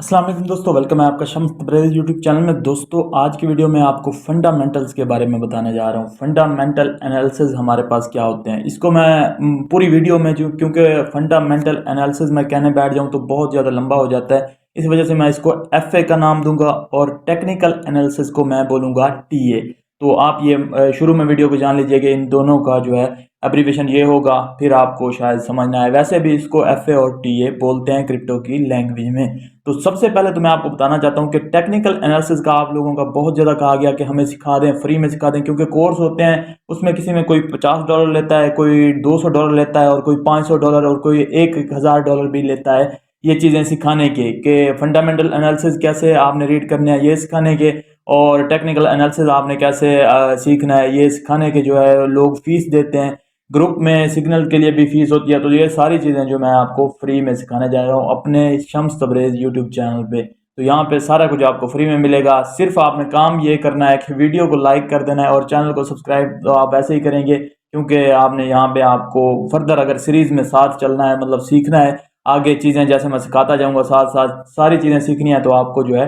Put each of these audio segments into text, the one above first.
अस्सलाम वालेकुम दोस्तों, वेलकम है आपका शम्स तबरेज़ यूट्यूब चैनल में। दोस्तों आज की वीडियो में आपको फंडामेंटल्स के बारे में बताने जा रहा हूँ। फंडामेंटल एनालिसिस हमारे पास क्या होते हैं, इसको मैं पूरी वीडियो में जो क्योंकि फंडामेंटल एनालिसिस मैं कहने बैठ जाऊँ तो बहुत ज़्यादा लंबा हो जाता है, इस वजह से मैं इसको एफए का नाम दूंगा और टेक्निकल एनालिसिस को मैं बोलूँगा टीए। तो आप ये शुरू में वीडियो को जान लीजिए कि इन दोनों का जो है एब्रीविएशन ये होगा, फिर आपको शायद समझना है। वैसे भी इसको एफए और टीए बोलते हैं क्रिप्टो की लैंग्वेज में। तो सबसे पहले तो मैं आपको बताना चाहता हूं कि टेक्निकल एनालिसिस का आप लोगों का बहुत ज़्यादा कहा गया कि हमें सिखा दें, फ्री में सिखा दें, क्योंकि कोर्स होते हैं उसमें किसी में कोई $50 लेता है, कोई $200 लेता है और कोई $500 और कोई 1,000 भी लेता है ये चीज़ें सिखाने के कि फंडामेंटल एनालिसिस कैसे आपने रीड करना है ये सिखाने के, और टेक्निकल एनालिसिस आपने कैसे सीखना है ये सिखाने के जो है लोग फीस देते हैं। ग्रुप में सिग्नल के लिए भी फीस होती है। तो ये सारी चीज़ें जो मैं आपको फ्री में सिखाने जा रहा हूँ अपने शम्स तबरेज़ यूट्यूब चैनल पे। तो यहाँ पे सारा कुछ आपको फ्री में मिलेगा। सिर्फ आपने काम ये करना है कि वीडियो को लाइक कर देना है और चैनल को सब्सक्राइब तो आप ऐसे ही करेंगे, क्योंकि आपने यहाँ पे आपको फर्दर अगर सीरीज़ में साथ चलना है, मतलब सीखना है आगे चीज़ें जैसे मैं सिखाता जाऊँगा, साथ साथ सारी चीज़ें सीखनी है, तो आपको जो है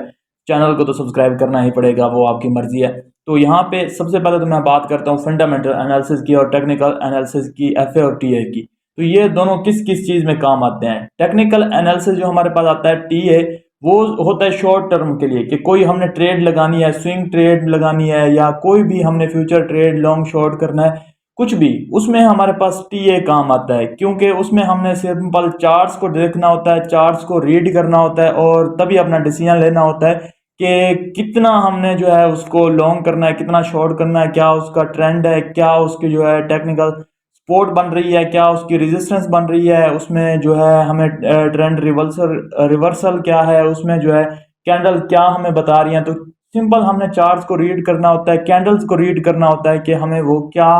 चैनल को तो सब्सक्राइब करना ही पड़ेगा, वो आपकी मर्जी है। तो यहाँ पे सबसे पहले तो मैं बात करता हूँ फंडामेंटल एनालिसिस की और टेक्निकल एनालिसिस की, एफए और टीए की। तो ये दोनों किस किस चीज़ में काम आते हैं। टेक्निकल एनालिसिस जो हमारे पास आता है टीए, वो होता है शॉर्ट टर्म के लिए कि कोई हमने ट्रेड लगानी है, स्विंग ट्रेड लगानी है, या कोई भी हमने फ्यूचर ट्रेड लॉन्ग शॉर्ट करना है, कुछ भी उसमें हमारे पास टीए काम आता है, क्योंकि उसमें हमने सिंपल चार्ट्स को देखना होता है, चार्ट्स को रीड करना होता है और तभी अपना डिसीजन लेना होता है कि कितना हमने जो है उसको लॉन्ग करना है, कितना शॉर्ट करना है, क्या उसका ट्रेंड है, क्या उसकी जो है टेक्निकल सपोर्ट बन रही है, क्या उसकी रेजिस्टेंस बन रही है, उसमें जो है हमें ट्रेंड रिवर्सल रिवर्सल क्या है, उसमें जो है कैंडल क्या हमें बता रही है। तो सिंपल हमने चार्ट्स को रीड करना होता है, कैंडल्स को रीड करना होता है कि हमें वो क्या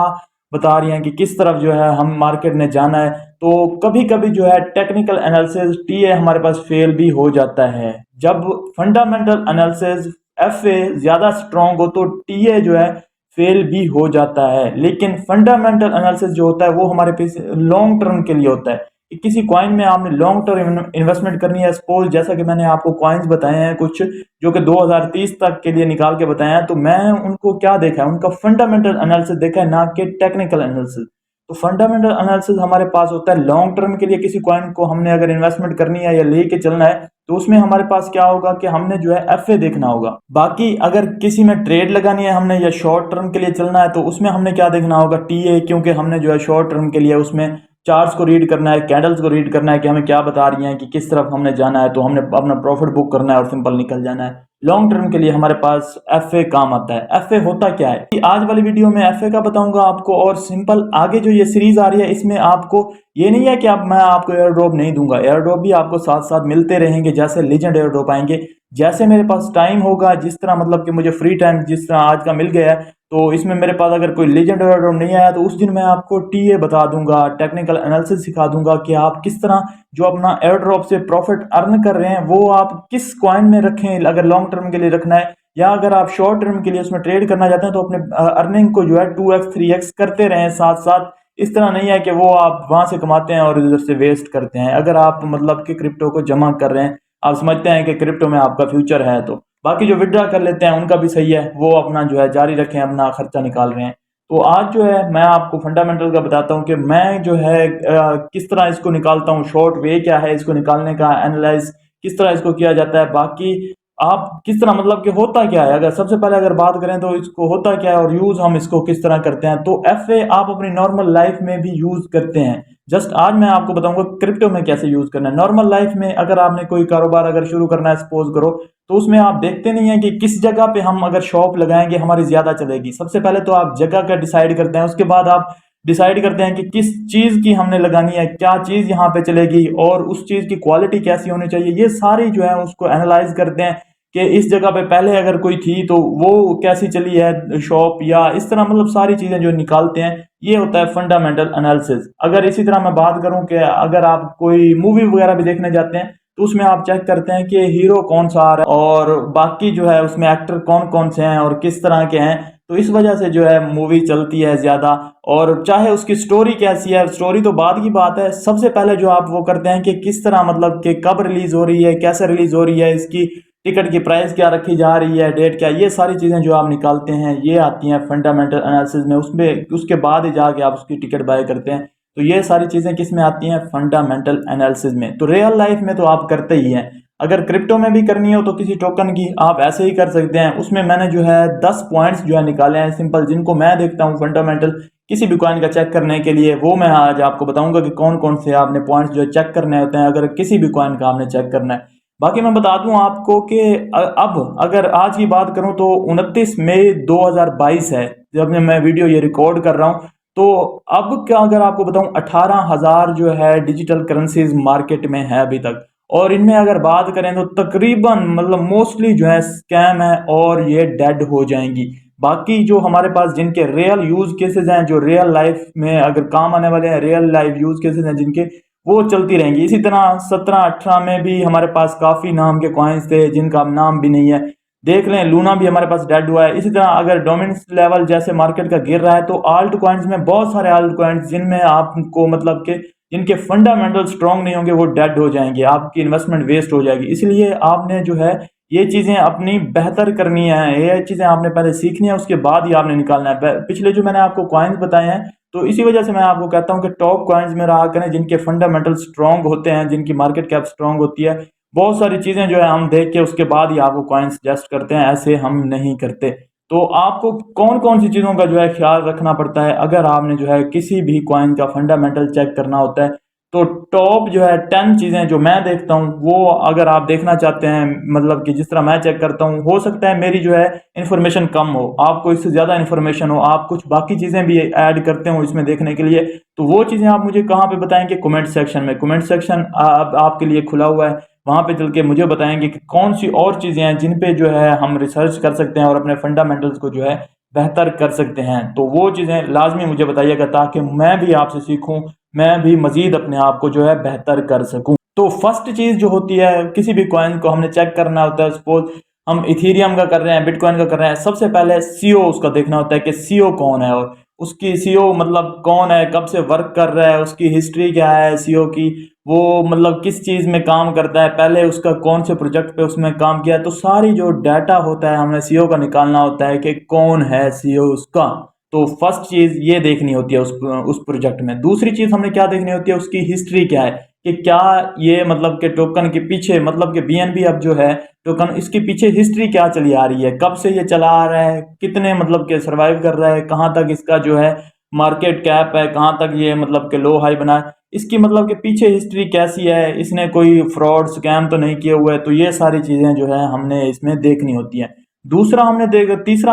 बता रही हैं कि किस तरफ जो है हम मार्केट ने जाना है। तो कभी कभी जो है टेक्निकल एनालिसिस टीए हमारे पास फेल भी हो जाता है। जब फंडामेंटल एनालिसिस एफए ज्यादा स्ट्रांग हो तो टीए जो है फेल भी हो जाता है। लेकिन फंडामेंटल एनालिसिस जो होता है वो हमारे पास लॉन्ग टर्म के लिए होता है कि किसी कॉइन में आपने लॉन्ग टर्म इन्वेस्टमेंट करनी है। सपोज जैसा कि मैंने आपको कॉइन्स बताए हैं कुछ जो कि 2030 तक के लिए निकाल के बताया है, तो मैं उनको क्या देखा है, उनका फंडामेंटल एनालिसिस देखा है, ना कि टेक्निकल एनालिसिस। तो फंडामेंटल एनालिसिस हमारे पास होता है लॉन्ग टर्म के लिए, किसी कॉइन को हमने अगर इन्वेस्टमेंट करनी है या लेके चलना है तो उसमें हमारे पास क्या होगा कि हमने जो है एफए देखना होगा। बाकी अगर किसी में ट्रेड लगानी है हमने या शॉर्ट टर्म के लिए चलना है तो उसमें हमने क्या देखना होगा, टीए, क्योंकि हमने जो है शॉर्ट टर्म के लिए उसमें चार्ट्स को रीड करना है, कैंडल्स को रीड करना है कि हमें क्या बता रही हैं कि किस तरफ हमने जाना है, तो हमने अपना प्रॉफिट बुक करना है और सिंपल निकल जाना है। लॉन्ग टर्म के लिए हमारे पास एफए काम आता है। एफए होता क्या है कि आज वाली वीडियो में एफए का बताऊंगा आपको, और सिंपल आगे जो ये सीरीज आ रही है इसमें आपको ये नहीं है कि अब मैं आपको एयर ड्रॉप नहीं दूंगा, एयर ड्रॉप भी आपको साथ साथ मिलते रहेंगे, जैसे लीजेंड एयर ड्रॉप आएंगे, जैसे मेरे पास टाइम होगा, जिस तरह मतलब कि मुझे फ्री टाइम जिस तरह आज का मिल गया है, तो इसमें मेरे पास अगर कोई लीजेंड एयर ड्रॉप नहीं आया तो उस दिन मैं आपको टीए बता दूंगा, टेक्निकल एनालिसिस सिखा दूंगा कि आप किस तरह जो अपना एयर ड्रॉप से प्रॉफिट अर्न कर रहे हैं वो आप किस कॉइन में रखें, अगर लॉन्ग टर्म के लिए रखना है या अगर आप शॉर्ट टर्म के लिए उसमें ट्रेड करना चाहते हैं तो अपने अर्निंग को जो है 2x 3x करते रहें साथ साथ। इस तरह नहीं है कि वो आप वहां से कमाते हैं और इधर से वेस्ट करते हैं। अगर आप मतलब कि क्रिप्टो को जमा कर रहे हैं, आप समझते हैं कि क्रिप्टो में आपका फ्यूचर है, तो बाकी जो विड्रॉ कर लेते हैं उनका भी सही है, वो अपना जो है जारी रखें, अपना खर्चा निकाल रहे हैं। तो आज जो है मैं आपको फंडामेंटल का बताता हूँ कि मैं जो है किस तरह इसको निकालता हूँ, शॉर्ट वे क्या है इसको निकालने का, एनालाइज किस तरह इसको किया जाता है, बाकी आप किस तरह मतलब कि होता क्या है। अगर सबसे पहले अगर बात करें तो इसको होता क्या है और यूज हम इसको किस तरह करते हैं, तो एफए आप अपनी नॉर्मल लाइफ में भी यूज करते हैं। जस्ट आज मैं आपको बताऊंगा क्रिप्टो में कैसे यूज करना है। नॉर्मल लाइफ में अगर आपने कोई कारोबार अगर शुरू करना है सपोज करो, तो उसमें आप देखते नहीं है कि किस जगह पे हम अगर शॉप लगाएंगे हमारी ज्यादा चलेगी। सबसे पहले तो आप जगह का डिसाइड करते हैं, उसके बाद आप डिसाइड करते हैं कि किस चीज की हमने लगानी है, क्या चीज यहाँ पे चलेगी और उस चीज की क्वालिटी कैसी होनी चाहिए। ये सारी जो है उसको एनालाइज करते हैं कि इस जगह पे पहले अगर कोई थी तो वो कैसी चली है शॉप, या इस तरह मतलब सारी चीजें जो निकालते हैं। ये होता है फंडामेंटल एनालिसिस। अगर इसी तरह मैं बात करूं कि अगर आप कोई मूवी वगैरह भी देखने जाते हैं तो उसमें आप चेक करते हैं कि हीरो कौन सा आ रहा है और बाकी जो है उसमें एक्टर कौन कौन से हैं और किस तरह के हैं। तो इस वजह से जो है मूवी चलती है ज़्यादा। और चाहे उसकी स्टोरी कैसी है, स्टोरी तो बाद की बात है, सबसे पहले जो आप वो करते हैं कि किस तरह मतलब कि कब रिलीज हो रही है, कैसे रिलीज हो रही है, इसकी टिकट की प्राइस क्या रखी जा रही है, डेट क्या, ये सारी चीज़ें जो आप निकालते हैं ये आती हैं फंडामेंटल एनालिसिस में। उसमें उसके बाद ही जाके आप उसकी टिकट बाय करते हैं। तो ये सारी चीज़ें किस में आती हैं? फंडामेंटल एनालिसिस में। तो रियल लाइफ में तो आप करते ही हैं। अगर क्रिप्टो में भी करनी हो तो किसी टोकन की आप ऐसे ही कर सकते हैं। उसमें मैंने जो है 10 पॉइंट्स जो है निकाले हैं सिंपल, जिनको मैं देखता हूँ फंडामेंटल किसी भी कॉइन का चेक करने के लिए। वो मैं आज आपको बताऊंगा कि कौन कौन से आपने पॉइंट्स जो है चेक करने होते हैं अगर किसी भी कॉइन का आपने चेक करना है। बाकी मैं बता दूं आपको कि अब अगर आज की बात करूं तो 29 मई 2022 है जब मैं वीडियो ये रिकॉर्ड कर रहा हूं। तो अब क्या अगर आपको बताऊं 18,000 जो है डिजिटल करेंसीज मार्केट में है अभी तक। और इनमें अगर बात करें तो तकरीबन मतलब मोस्टली जो है स्कैम है और ये डेड हो जाएंगी। बाकी जो हमारे पास जिनके रियल यूज केसेस हैं, जो रियल लाइफ में अगर काम आने वाले हैं, रियल लाइफ यूज केसेस हैं जिनके, वो चलती रहेंगी। इसी तरह 17-18 में भी हमारे पास काफी नाम के कॉइन्स थे जिनका अब नाम भी नहीं है। देख लें लूना भी हमारे पास डेड हुआ है। इसी तरह अगर डोमिनेंस लेवल जैसे मार्केट का गिर रहा है तो आल्ट कॉइन्स में बहुत सारे आल्ट कॉइन्स जिनमें आपको मतलब के जिनके फंडामेंटल स्ट्रांग नहीं होंगे वो डेड हो जाएंगे, आपकी इन्वेस्टमेंट वेस्ट हो जाएगी। इसलिए आपने जो है ये चीजें अपनी बेहतर करनी है, ये चीजें आपने पहले सीखनी है, उसके बाद ही आपने निकालना है। पिछले जो मैंने आपको कॉइन्स बताए हैं तो इसी वजह से मैं आपको कहता हूं कि टॉप कॉइन्स में रहा करें जिनके फंडामेंटल स्ट्रांग होते हैं, जिनकी मार्केट कैप स्ट्रांग होती है। बहुत सारी चीजें जो है हम देख के उसके बाद ही आपको कॉइन्स सजेस्ट करते हैं, ऐसे हम नहीं करते। तो आपको कौन कौन सी चीजों का जो है ख्याल रखना पड़ता है अगर आपने जो है किसी भी कॉइन का फंडामेंटल चेक करना होता है? तो टॉप जो है 10 चीजें जो मैं देखता हूँ वो अगर आप देखना चाहते हैं, मतलब कि जिस तरह मैं चेक करता हूँ, हो सकता है मेरी जो है इन्फॉर्मेशन कम हो, आपको इससे ज्यादा इन्फॉर्मेशन हो, आप कुछ बाकी चीजें भी ऐड करते हो इसमें देखने के लिए। तो वो चीजें आप मुझे कहाँ पे बताएंगे? कमेंट सेक्शन में। कमेंट सेक्शन अब आपके लिए खुला हुआ है, वहां पे चल के मुझे बताएंगे कि कौन सी और चीजें हैं जिन पे जो है हम रिसर्च कर सकते हैं और अपने फंडामेंटल्स को जो है बेहतर कर सकते हैं। तो वो चीजें लाजमी मुझे बताइएगा ताकि मैं भी आपसे सीखूं, मैं भी मजीद अपने आप को जो है बेहतर कर सकूं। तो फर्स्ट चीज जो होती है, किसी भी कॉइन को हमने चेक करना होता है, सपोज हम इथेरियम का कर रहे हैं, बिटकॉइन का कर रहे हैं, सबसे पहले सीओ उसका देखना होता है कि सीओ कौन है और उसकी सीओ मतलब कौन है, कब से वर्क कर रहा है, उसकी हिस्ट्री क्या है सीओ की, वो मतलब किस चीज में काम करता है, पहले उसका कौन से प्रोजेक्ट पे उसमें काम किया। तो सारी जो डाटा होता है हमें सीओ का निकालना होता है कि कौन है सीओ उसका। तो फर्स्ट चीज ये देखनी होती है उस प्रोजेक्ट में। दूसरी चीज हमने क्या देखनी होती है, उसकी हिस्ट्री क्या है, कि क्या ये मतलब के टोकन के पीछे मतलब कि बीएनबी अब जो है टोकन, इसके पीछे हिस्ट्री क्या चली आ रही है, कब से ये चला आ रहा है, कितने मतलब के सर्वाइव कर रहा है, कहाँ तक इसका जो है मार्केट कैप है, कहाँ तक ये मतलब के लो हाई बना है, इसकी मतलब के पीछे हिस्ट्री कैसी है, इसने कोई फ्रॉड स्कैम तो नहीं किए हुए है। तो ये सारी चीजें जो है हमने इसमें देखनी होती है। तीसरा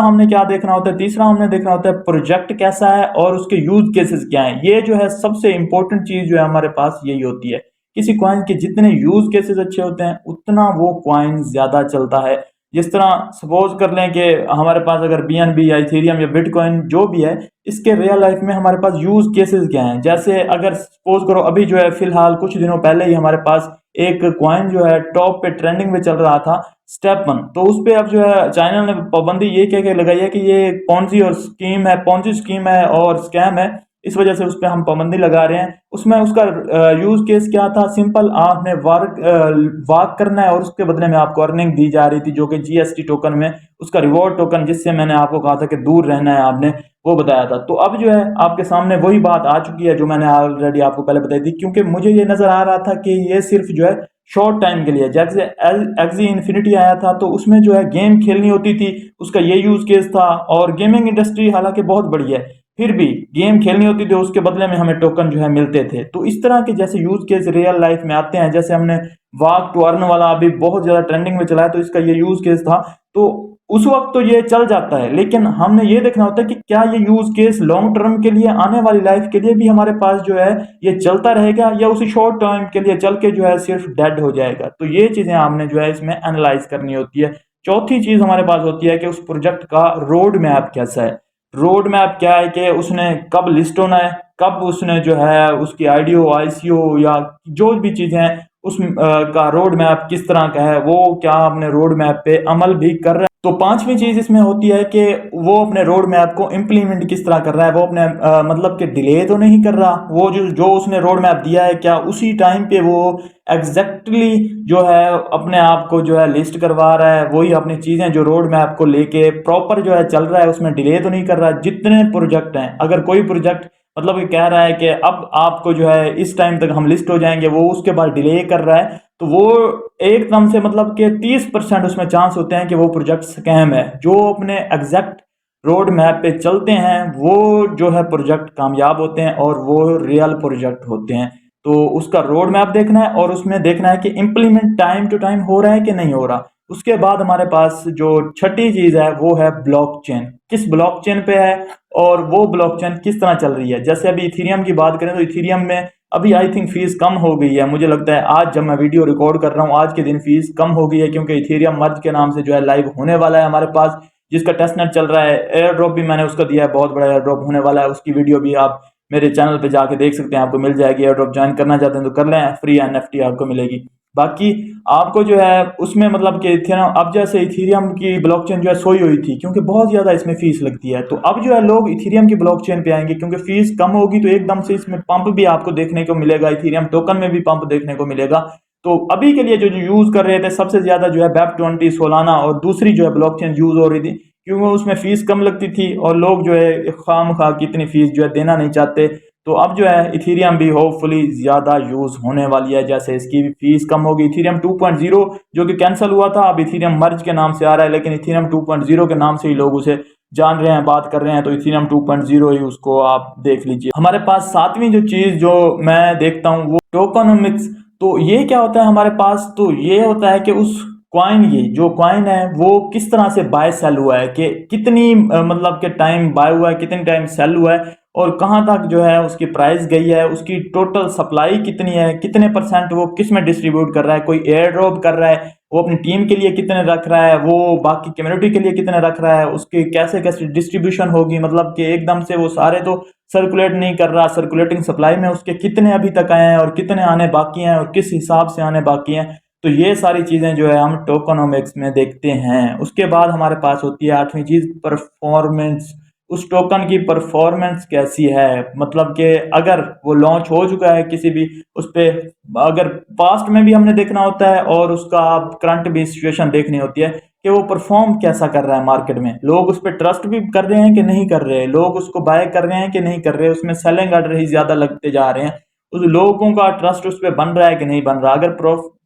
हमने क्या देखना होता है? तीसरा हमने देखना होता है प्रोजेक्ट कैसा है और उसके यूज केसेस क्या हैं। ये जो है सबसे इंपॉर्टेंट चीज जो है हमारे पास यही होती है। किसी कॉइन के जितने यूज केसेस अच्छे होते हैं उतना वो कॉइन ज्यादा चलता है। जिस तरह सपोज कर लें कि हमारे पास अगर बीएनबी या इथेरियम या बिटकॉइन जो भी है, इसके रियल लाइफ में हमारे पास यूज केसेस क्या हैं। जैसे अगर सपोज करो अभी जो है फिलहाल कुछ दिनों पहले ही हमारे पास एक कॉइन जो है टॉप पे ट्रेंडिंग में चल रहा था, स्टेपन। तो उस पे अब जो है चाइना ने पाबंदी ये कह के लगाई है कि ये पॉन्जी और स्कीम है, पॉन्जी स्कीम है और स्कैम है, इस वजह से उस पर हम पाबंदी लगा रहे हैं। उसमें उसका यूज केस क्या था? सिंपल, आपने वर्क करना है और उसके बदले में आपको अर्निंग दी जा रही थी जो कि जीएसटी टोकन में, उसका रिवॉर्ड टोकन, जिससे मैंने आपको कहा था कि दूर रहना है, आपने वो बताया था। तो अब जो है आपके सामने वही बात आ चुकी है जो मैंने ऑलरेडी आपको पहले बताई थी, क्योंकि मुझे ये नजर आ रहा था कि ये सिर्फ जो है शॉर्ट टाइम के लिए, जैसे एक्सी इन्फिनिटी आया था तो उसमें जो है गेम खेलनी होती थी, उसका ये यूज केस था। और गेमिंग इंडस्ट्री हालांकि बहुत बड़ी है, फिर भी गेम खेलनी होती थी, उसके बदले में हमें टोकन जो है मिलते थे। तो इस तरह के जैसे यूज केस रियल लाइफ में आते हैं, जैसे हमने वाक टू अर्न वाला अभी बहुत ज्यादा ट्रेंडिंग में चला है, तो इसका ये यूज केस था। तो उस वक्त तो ये चल जाता है, लेकिन हमने ये देखना होता है कि क्या ये यूज केस लॉन्ग टर्म के लिए, आने वाली लाइफ के लिए भी हमारे पास जो है ये चलता रहेगा, या उसी शॉर्ट टर्म के लिए चल के जो है सिर्फ डेड हो जाएगा। तो ये चीजें हमने जो है इसमें एनालाइज करनी होती है। चौथी चीज हमारे पास होती है कि उस प्रोजेक्ट का रोड मैप कैसा है। रोड मैप क्या है कि उसने कब लिस्ट होना है, कब उसने जो है उसकी आईडीओ आईसीओ या जो भी चीजें हैं उस का रोड मैप किस तरह का है, वो क्या अपने रोड मैप पे अमल भी कर रहा है। तो पांचवी चीज इसमें होती है कि वो अपने रोड मैप को इम्प्लीमेंट किस तरह कर रहा है, वो अपने मतलब कि डिले तो नहीं कर रहा, वो जो जो उसने रोड मैप दिया है क्या उसी टाइम पे वो एग्जैक्टली जो है अपने आप को जो है लिस्ट करवा रहा है, वही अपनी चीजें जो रोड मैप को लेके प्रॉपर जो है चल रहा है, उसमें डिले तो नहीं कर रहा। जितने प्रोजेक्ट हैं, अगर कोई प्रोजेक्ट मतलब ये कह रहा है कि अब आपको जो है इस टाइम तक हम लिस्ट हो जाएंगे, वो उसके बाद डिले कर रहा है, तो वो एकदम से मतलब कि 30% उसमें चांस होते हैं कि वो प्रोजेक्ट स्कैम है। जो अपने एग्जैक्ट रोड मैप पे चलते हैं वो जो है प्रोजेक्ट कामयाब होते हैं और वो रियल प्रोजेक्ट होते हैं। तो उसका रोड मैप देखना है और उसमें देखना है कि इम्प्लीमेंट टाइम टू टाइम हो रहा है कि नहीं हो रहा। उसके बाद हमारे पास जो छठी चीज है वो है ब्लॉकचेन, किस ब्लॉकचेन पे है और वो ब्लॉकचेन किस तरह चल रही है। जैसे अभी इथेरियम की बात करें तो इथेरियम में अभी आई थिंक फीस कम हो गई है, मुझे लगता है आज जब मैं वीडियो रिकॉर्ड कर रहा हूँ आज के दिन फीस कम हो गई है, क्योंकि इथेरियम मर्ज के नाम से जो है लाइव होने वाला है हमारे पास, जिसका टेस्टनेट चल रहा है। एयर ड्रॉप भी मैंने उसका दिया है, बहुत बड़ा एयर ड्रॉप होने वाला है, उसकी वीडियो भी आप मेरे चैनल पे जाके देख सकते हैं, आपको मिल जाएगी। एयर ड्रॉप ज्वाइन करना चाहते हैं तो कर लें, फ्री एनएफटी आपको मिलेगी। बाकी आपको जो है उसमें मतलब कि इथेरियम, अब जैसे इथेरियम की ब्लॉकचेन जो है सोई हुई थी क्योंकि बहुत ज़्यादा इसमें फीस लगती है, तो अब जो है लोग इथेरियम की ब्लॉकचेन पे आएंगे क्योंकि फीस कम होगी, तो एकदम से इसमें पंप भी आपको देखने को मिलेगा, इथेरियम टोकन में भी पंप देखने को मिलेगा। तो अभी के लिए जो यूज़ कर रहे थे सबसे ज़्यादा जो है BEP20 सोलाना और दूसरी जो है ब्लॉकचेन यूज़ हो रही थी, क्योंकि उसमें फीस कम लगती थी और लोग जो है खाम खा की इतनी फीस जो है देना नहीं चाहते। तो अब जो है इथेरियम भी होपफुली ज़्यादा यूज़ होने वाली है, जैसे इसकी भी फीस कम होगी। इथेरियम 2.0 जो कि कैंसिल हुआ था, अब इथेरियम मर्ज के नाम से आ रहा है, लेकिन इथेरियम 2.0 के नाम से ही लोग उसे जान रहे हैं, बात कर रहे हैं, तो इथेरियम 2.0 ही उसको आप देख लीजिए। हमारे पास सातवीं जो चीज़ जो मैं देखता हूँ वो टोकनोमिक्स। तो ये क्या होता है हमारे पास, तो ये होता है कि उस कॉइन, ये जो कॉइन है वो किस तरह से बाय सेल हुआ है, कि कितनी मतलब के टाइम बाय हुआ है, कितने टाइम सेल हुआ है और कहाँ तक जो है उसकी प्राइस गई है, उसकी टोटल सप्लाई कितनी है, कितने परसेंट वो किस में डिस्ट्रीब्यूट कर रहा है, कोई एयर ड्रॉप कर रहा है, वो अपनी टीम के लिए कितने रख रहा है, वो बाकी कम्युनिटी के लिए कितने रख रहा है, उसकी कैसे कैसे डिस्ट्रीब्यूशन होगी, मतलब कि एकदम से वो सारे तो सर्कुलेट नहीं कर रहा, सर्कुलेटिंग सप्लाई में उसके कितने अभी तक आए हैं और कितने आने बाकी हैं और किस हिसाब से आने बाकी हैं। तो ये सारी चीज़ें जो है हम टोकनोमिक्स में देखते हैं। उसके बाद हमारे पास होती है आठवीं चीज़ परफॉर्मेंस। उस टोकन की परफॉर्मेंस कैसी है, मतलब कि अगर वो लॉन्च हो चुका है किसी भी उस पे, अगर पास्ट में भी हमने देखना होता है और उसका करंट भी सिचुएशन देखनी होती है कि वो परफॉर्म कैसा कर रहा है मार्केट में, लोग उस पर ट्रस्ट भी कर रहे हैं कि नहीं कर रहे, लोग उसको बाय कर रहे हैं कि नहीं कर रहे, उसमें सेलिंग ऑर्डर ही ज्यादा लगते जा रहे हैं, उस लोगों का ट्रस्ट उस पर बन रहा है कि नहीं बन रहा। अगर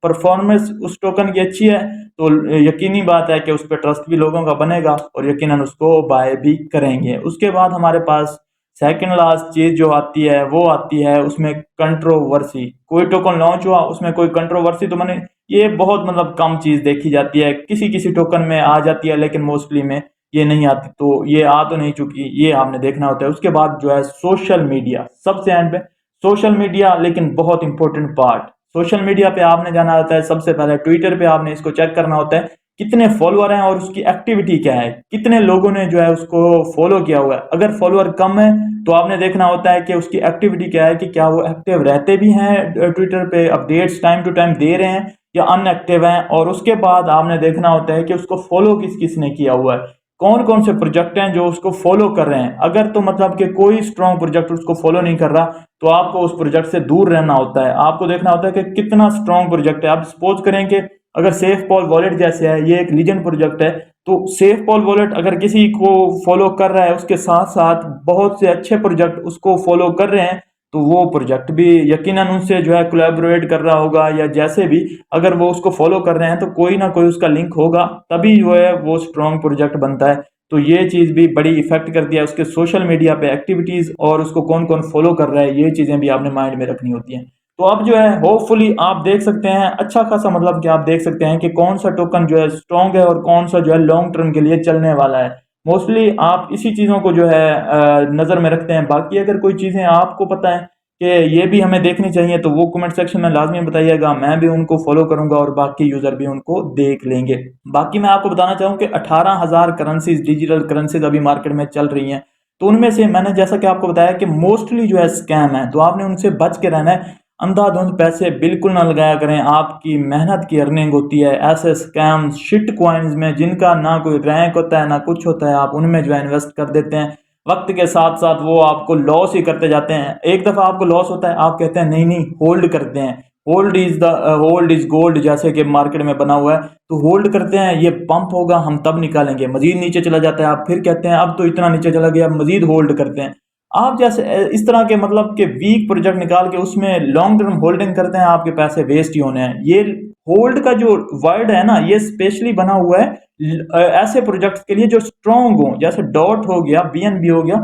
परफॉर्मेंस उस टोकन की अच्छी है तो यकीनी बात है कि उस पर ट्रस्ट भी लोगों का बनेगा और यकीनन उसको बाय भी करेंगे। उसके बाद हमारे पास सेकंड लास्ट चीज जो आती है वो आती है उसमें कंट्रोवर्सी। कोई टोकन लॉन्च हुआ उसमें कोई कंट्रोवर्सी, तो मैंने ये बहुत मतलब कम चीज देखी जाती है, किसी किसी टोकन में आ जाती है लेकिन मोस्टली में ये नहीं आती, तो ये आ तो नहीं चुकी, ये आपने देखना होता है। उसके बाद जो है सोशल मीडिया, सबसे एंड पे सोशल मीडिया, लेकिन बहुत इंपॉर्टेंट पार्ट, सोशल मीडिया पे आपने जाना होता है सबसे पहले ट्विटर पे, आपने इसको चेक करना होता है कितने फॉलोअर हैं और उसकी एक्टिविटी क्या है, कितने लोगों ने जो है उसको फॉलो किया हुआ है। अगर फॉलोअर कम है तो आपने देखना होता है कि उसकी एक्टिविटी क्या है, कि क्या वो एक्टिव रहते भी हैं ट्विटर पे, अपडेट्स टाइम टू टाइम दे रहे हैं या अनएक्टिव हैं। और उसके बाद आपने देखना होता है कि उसको फॉलो किस किस ने किया हुआ है, कौन कौन से प्रोजेक्ट हैं जो उसको फॉलो कर रहे हैं। अगर तो मतलब कि कोई स्ट्रॉन्ग प्रोजेक्ट उसको फॉलो नहीं कर रहा तो आपको उस प्रोजेक्ट से दूर रहना होता है, आपको देखना होता है कि कितना स्ट्रॉन्ग प्रोजेक्ट है। आप सपोज करें कि अगर सेफ पॉल वॉलेट जैसे है, ये एक लीजेंड प्रोजेक्ट है, तो सेफ पॉल वॉलेट अगर किसी को फॉलो कर रहा है उसके साथ साथ बहुत से अच्छे प्रोजेक्ट उसको फॉलो कर रहे हैं, तो वो प्रोजेक्ट भी यकीनन उनसे जो है कोलैबोरेट कर रहा होगा, या जैसे भी अगर वो उसको फॉलो कर रहे हैं तो कोई ना कोई उसका लिंक होगा, तभी जो है वो स्ट्रॉन्ग प्रोजेक्ट बनता है। तो ये चीज़ भी बड़ी इफेक्ट करती है उसके सोशल मीडिया पे एक्टिविटीज़ और उसको कौन कौन फॉलो कर रहा है, ये चीज़ें भी आपने माइंड में रखनी होती हैं। तो अब जो है होपफुली आप देख सकते हैं अच्छा खासा, मतलब कि आप देख सकते हैं कि कौन सा टोकन जो है स्ट्रॉन्ग है और कौन सा जो है लॉन्ग टर्म के लिए चलने वाला है। मोस्टली आप इसी चीज़ों को जो है नज़र में रखते हैं। बाकी अगर कोई चीज़ें आपको पता है कि ये भी हमें देखनी चाहिए तो वो कमेंट सेक्शन में लाजमी बताइएगा, मैं भी उनको फॉलो करूंगा और बाकी यूज़र भी उनको देख लेंगे। बाकी मैं आपको बताना चाहूँ कि 18,000 करेंसीज, डिजिटल करेंसीज अभी मार्केट में चल रही हैं, तो उनमें से मैंने जैसा कि आपको बताया कि मोस्टली जो है स्कैम है, तो आपने उनसे बच के रहना है। अंधाधुंध पैसे बिल्कुल ना लगाया करें। आपकी मेहनत की अर्निंग होती है। ऐसे स्कैम शिट कॉइन्स में जिनका ना कोई रैंक होता है ना कुछ होता है, आप उनमें जो है इन्वेस्ट कर देते हैं। वक्त के साथ साथ वो आपको लॉस ही करते जाते हैं। एक दफ़ा आपको लॉस होता है, आप कहते हैं नहीं नहीं होल्ड करते हैं। होल्ड इज गोल्ड, जैसे कि मार्केट में बना हुआ है। तो होल्ड करते हैं, ये पंप होगा हम तब निकालेंगे। मजीद नीचे चला जाता है, आप फिर कहते हैं अब तो इतना नीचे चला गया, मजीद होल्ड करते हैं। आप जैसे इस तरह के मतलब के वीक प्रोजेक्ट निकाल के उसमें लॉन्ग टर्म होल्डिंग करते हैं, आपके पैसे वेस्ट ही होने हैं। ये होल्ड का जो वर्ड है ना, ये स्पेशली बना हुआ है ऐसे प्रोजेक्ट्स के लिए जो स्ट्रॉन्ग हो, जैसे डॉट हो गया, बीएनबी हो गया,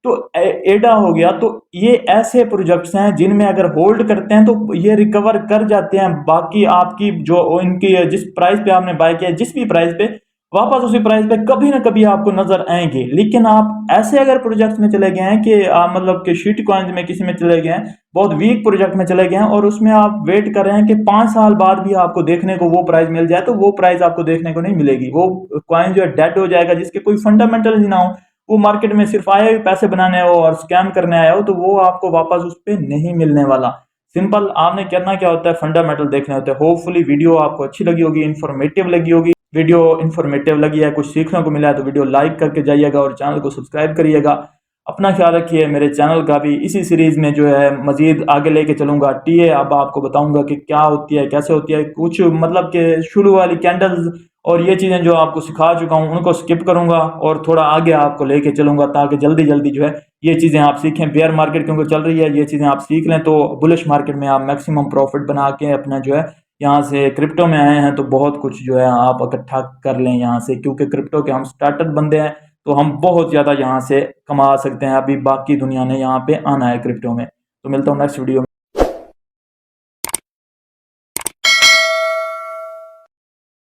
तो एडा हो गया। तो ये ऐसे प्रोजेक्ट्स हैं जिनमें अगर होल्ड करते हैं तो ये रिकवर कर जाते हैं। बाकी आपकी जो इनकी जिस प्राइस पे आपने बाय किया, जिस भी प्राइस पे, वापस उसी प्राइस पे कभी ना कभी आपको नजर आएंगे। लेकिन आप ऐसे अगर प्रोजेक्ट्स में चले गए हैं कि मतलब कि शीट कॉइन्स में किसी में चले गए हैं, बहुत वीक प्रोजेक्ट में चले गए हैं, और उसमें आप वेट कर रहे हैं कि 5 साल बाद भी आपको देखने को वो प्राइस मिल जाए, तो वो प्राइस आपको देखने को नहीं मिलेगी। वो कॉइन जो है डेड हो जाएगा, जिसके कोई फंडामेंटल ही ना हो। वो मार्केट में सिर्फ आया ही पैसे बनाने हो और स्कैम करने आया हो, तो वो आपको वापस उस पर नहीं मिलने वाला। सिंपल आपने करना क्या होता है, फंडामेंटल देखने होते हैं। होपफुली वीडियो आपको अच्छी लगी होगी, इन्फॉर्मेटिव लगी होगी। वीडियो इन्फॉर्मेटिव लगी है, कुछ सीखने को मिला है, तो वीडियो लाइक करके जाइएगा और चैनल को सब्सक्राइब करिएगा। अपना ख्याल रखिए। मेरे चैनल का भी इसी सीरीज में जो है मजीद आगे लेके चलूंगा। टीए अब आपको बताऊंगा कि क्या होती है, कैसे होती है। कुछ मतलब कि शुरू वाली कैंडल्स और ये चीज़ें जो आपको सिखा चुका हूँ उनको स्किप करूंगा और थोड़ा आगे आपको लेके चलूंगा, ताकि जल्दी जल्दी जो है ये चीज़ें आप सीखें। बेयर मार्केट क्योंकि चल रही है, ये चीज़ें आप सीख लें तो बुलिश मार्केट में आप मैक्सिमम प्रॉफिट बना के अपना जो है, यहाँ से क्रिप्टो में आए हैं तो बहुत कुछ जो है आप इकट्ठा कर लें यहाँ से, क्योंकि क्रिप्टो के हम स्टार्टर बंदे हैं, तो हम बहुत ज़्यादा यहाँ से कमा सकते हैं। अभी बाकी दुनिया ने यहाँ पे आना है क्रिप्टो में। तो मिलता हूँ नेक्स्ट वीडियो में।